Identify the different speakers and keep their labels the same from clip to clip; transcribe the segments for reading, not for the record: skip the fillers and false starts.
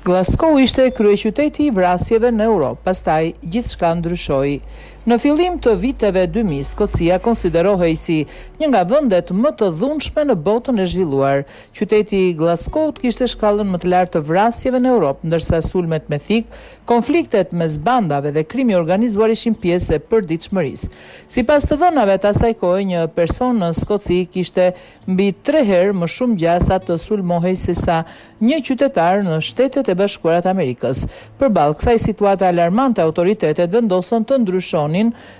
Speaker 1: Glasgow ishte kryeqyteti I vrasjeve në Europë, pastaj gjithçka ndryshoi. Në fillim të viteve 2000, Skocia konsiderohej si një nga vendet më të dhunshme në botën e zhvilluar. Qyteti I Glasgow't kishte shkallën më të lartë të vrasjeve në Europë, ndërsa sulmet me thik, konfliktet mes bandave dhe krimi organizuar ishin pjesë e përditshmërisë. Sipas të dhënave të asaj kohe, një person në Skoci kishte mbi 3 herë më shumë gjasa të sulmohej sesa një qytetar në Shtetet e Bashkuara të Amerikës. Përballë kësaj situate alarmante, autoritetet vendosën të ndryshonin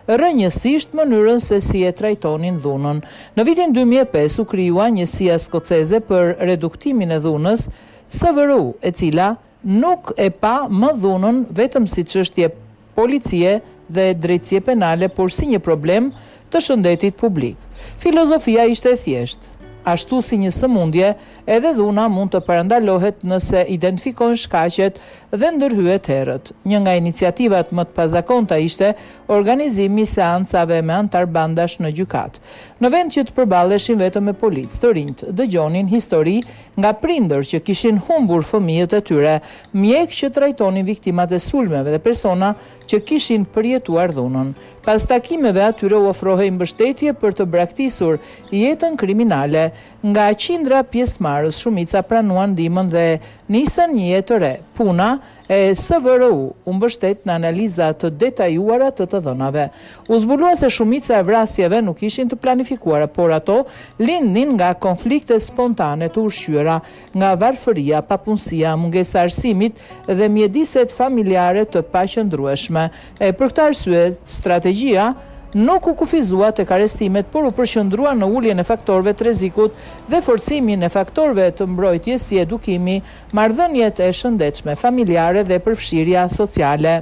Speaker 1: rrënjësisht mënyrën se si e trajtonin dhunën. Në vitin 2005 u krijua njësia skoceze për reduktimin e dhunës, SVRU, e cila nuk e pa më dhunën vetëm si çështje policie dhe drejtësie penale, por si një problem të shëndetit publik. Filozofia ishte e thjeshtë. Ashtu si një sëmundje, edhe dhuna mund të parandalohet nëse identifikojnë shkaqet dhe ndërhyet herët. Një nga iniciativat më të pazakonta ishte organizimi I seancave me antar bandash në gjykat. Në vend që të përballeshin vetëm me policë, të rinjt dëgjonin histori nga prindër që kishin humbur fëmijët e tyre, mjek që trajtonin viktimat e sulmeve dhe persona që kishin përjetuar dhunën. Pas takimeve atyre u ofrohej mbështetje për të braktisur jetën kriminale. Nga qindra pjesëmarrës, shumica pranuan ndihmën dhe nisën një jetë të re. Puna e SVRU u mbështet në analiza të detajuara të dhënave. U zbulua se shumica e vrasjeve nuk ishin të planifikuara, por ato lindnin nga konflikte spontane të ushqyera, nga varfëria, papunësia, mungesa arsimit dhe mjediset familjare të paqëndrueshme. Për këtë arsye, strategjia nuk u kufizua tek arrestimet, por u përqendrua në uljen e faktorëve të rrezikut dhe forcimin e faktorëve të mbrojtjes si edukimi, marrëdhëniet e shëndetshme familjare dhe përfshirja sociale.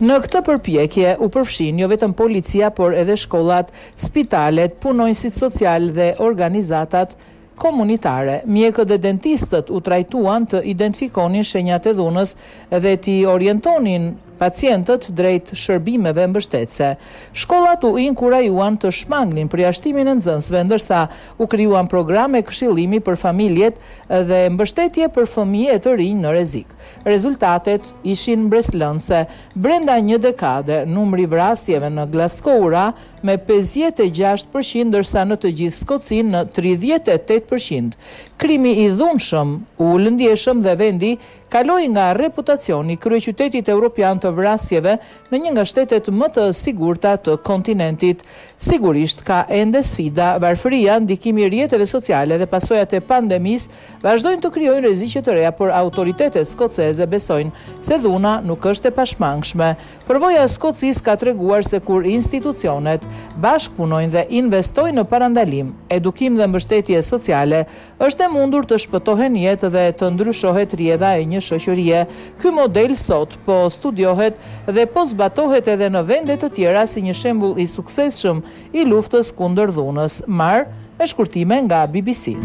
Speaker 1: Në këtë përpjekje u përfshin jo vetëm policia, por edhe shkollat, spitalet, punonjësit social dhe organizatat komunitare. Mjekët dhe dentistët u trajtuan të identifikonin shenjat e dhunës dhe t'i orientonin pacientët drejt shërbimeve mbështetëse. Shkollat u inkurajuan të shmangnin përjashtimin e nxënësve, ndërsa u krijuan programe këshillimi për familjet dhe mbështetje për fëmijë të rinj në rrezik. Rezultatet ishin mbreslënse. Brenda një dekade, numri vrasjeve në Glasgow ra me 56%, ndërsa në të gjithë Skocinë në 38%. Krimi I dhunshëm u lëndjeshëm dhe vendi kaloi nga reputacioni kryeqytetit evropian të vrasjeve në një nga shtetet më të sigurta të kontinentit. Sigurisht ka ende sfida, varfëria, ndikimi I rrjeteve sociale dhe pasojat e pandemisë vazhdojnë të krijojnë rreziqe të reja, por autoritetet skoceze besojnë se dhuna nuk është e pashmangshme. Përvoja e Skocisë ka treguar se kur institucionet bashkëpunojnë dhe investojnë në parandalim, edukim dhe mbështetje sociale, është e mundur të shpëtohen jetë dhe të ndryshohet rrjedha e një shoqërie. Ky model sot po studiohet dhe po zbatohet edhe në vende të tjera si një shembull I suksesshëm I luftës kundër dhunës. Marr me shkurtime nga BBC.